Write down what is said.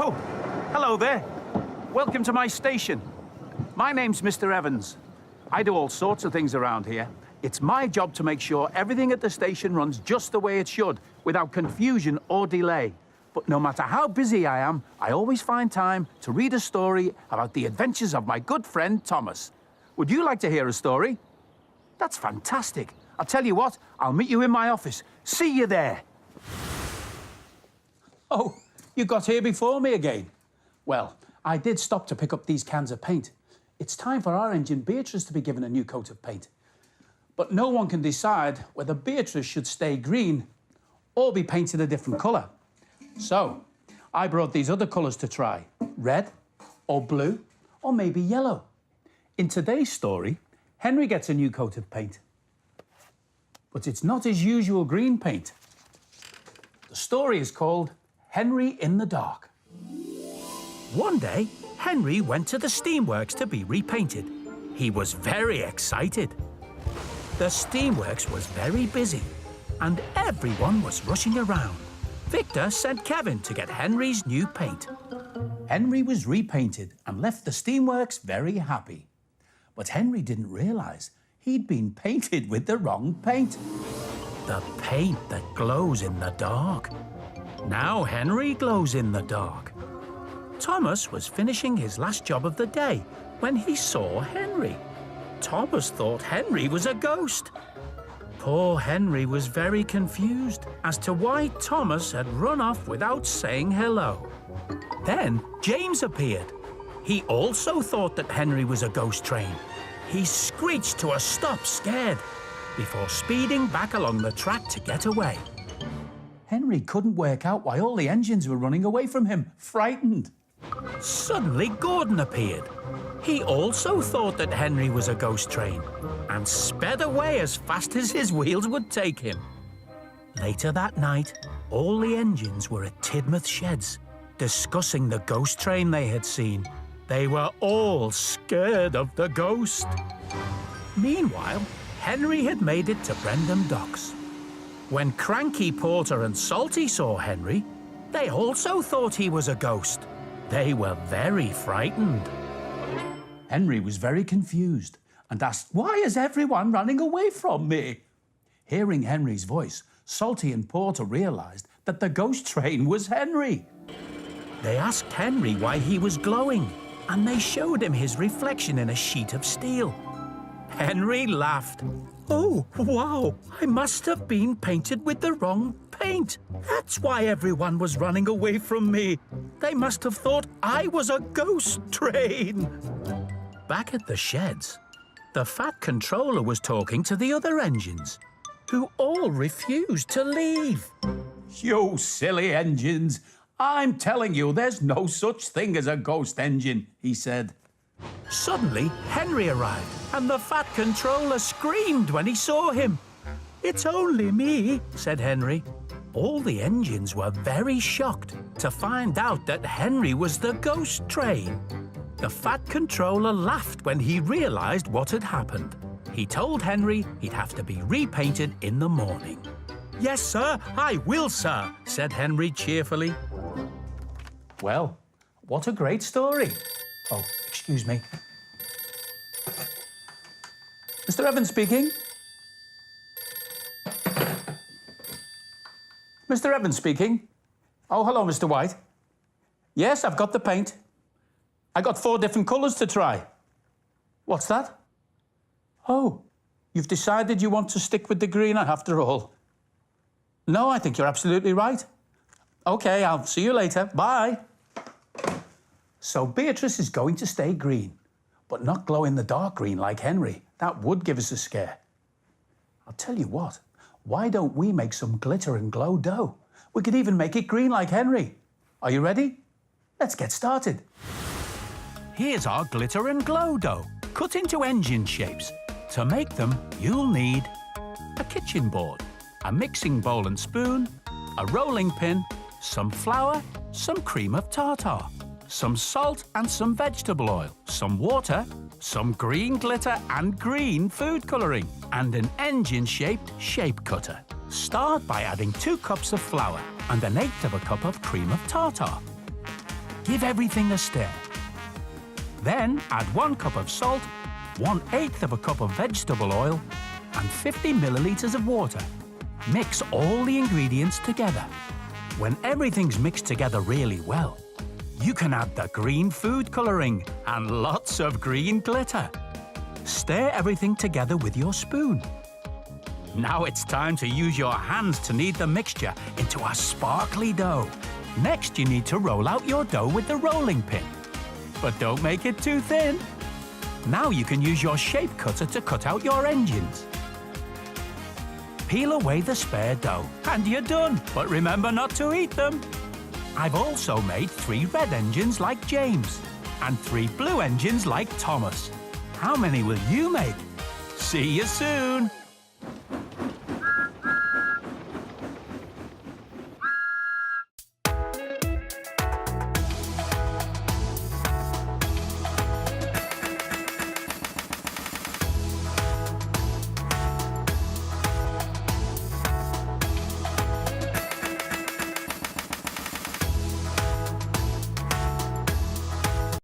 Oh, hello there. Welcome to my station. My name's Mr. Evans. I do all sorts of things around here. It's my job to make sure everything at the station runs just the way it should, without confusion or delay. But no matter how busy I am, I always find time to read a story about the adventures of my good friend Thomas. Would you like to hear a story? That's fantastic. I'll tell you what, I'll meet you in my office. See you there. Oh, you got here before me again. Well, I did stop to pick up these cans of paint. It's time for our engine Beatrice to be given a new coat of paint. But no one can decide whether Beatrice should stay green or be painted a different colour. So, I brought these other colours to try. Red, or blue, or maybe yellow. In today's story, Henry gets a new coat of paint. But it's not his usual green paint. The story is called Henry in the Dark. One day, Henry went to the steamworks to be repainted. He was very excited. The steamworks was very busy, and everyone was rushing around. Victor sent Kevin to get Henry's new paint. Henry was repainted and left the steamworks very happy. But Henry didn't realise he'd been painted with the wrong paint. The paint that glows in the dark. Now Henry glows in the dark. Thomas was finishing his last job of the day when he saw Henry. Thomas thought Henry was a ghost. Poor Henry was very confused as to why Thomas had run off without saying hello. Then James appeared. He also thought that Henry was a ghost train. He screeched to a stop, scared, before speeding back along the track to get away. Henry couldn't work out why all the engines were running away from him, frightened. Suddenly, Gordon appeared. He also thought that Henry was a ghost train and sped away as fast as his wheels would take him. Later that night, all the engines were at Tidmouth Sheds, discussing the ghost train they had seen. They were all scared of the ghost. Meanwhile, Henry had made it to Brendam Docks. When Cranky, Porter and Salty saw Henry, they also thought he was a ghost. They were very frightened. Henry was very confused and asked, "Why is everyone running away from me?" Hearing Henry's voice, Salty and Porter realised that the ghost train was Henry. They asked Henry why he was glowing, and they showed him his reflection in a sheet of steel. Henry laughed. "Oh, wow, I must have been painted with the wrong paint. That's why everyone was running away from me. They must have thought I was a ghost train." Back at the sheds, the Fat Controller was talking to the other engines, who all refused to leave. "You silly engines! I'm telling you, there's no such thing as a ghost engine," he said. Suddenly, Henry arrived, and the Fat Controller screamed when he saw him. "It's only me," said Henry. All the engines were very shocked to find out that Henry was the ghost train. The Fat Controller laughed when he realised what had happened. He told Henry he'd have to be repainted in the morning. "Yes, sir, I will, sir," said Henry cheerfully. Well, what a great story. Oh, excuse me. Mr. Evans speaking. Mr. Evans speaking. Oh, hello, Mr. White. Yes, I've got the paint. I got 4 different colours to try. What's that? Oh, you've decided you want to stick with the green after all. No, I think you're absolutely right. OK, I'll see you later. Bye. So Beatrice is going to stay green, but not glow in the dark green like Henry. That would give us a scare. I'll tell you what, why don't we make some glitter and glow dough? We could even make it green like Henry. Are you ready? Let's get started. Here's our glitter and glow dough, cut into engine shapes. To make them, you'll need a kitchen board, a mixing bowl and spoon, a rolling pin, some flour, some cream of tartar, some salt and some vegetable oil, some water, some green glitter and green food colouring, and an engine-shaped shape cutter. Start by adding 2 cups of flour and 1/8 of a cup of cream of tartar. Give everything a stir. Then add 1 cup of salt, 1/8 of a cup of vegetable oil, and 50 millilitres of water. Mix all the ingredients together. When everything's mixed together really well, you can add the green food colouring and lots of green glitter. Stir everything together with your spoon. Now it's time to use your hands to knead the mixture into a sparkly dough. Next, you need to roll out your dough with the rolling pin. But don't make it too thin. Now you can use your shape cutter to cut out your engines. Peel away the spare dough and you're done, but remember not to eat them. I've also made 3 red engines like James and 3 blue engines like Thomas. How many will you make? See you soon!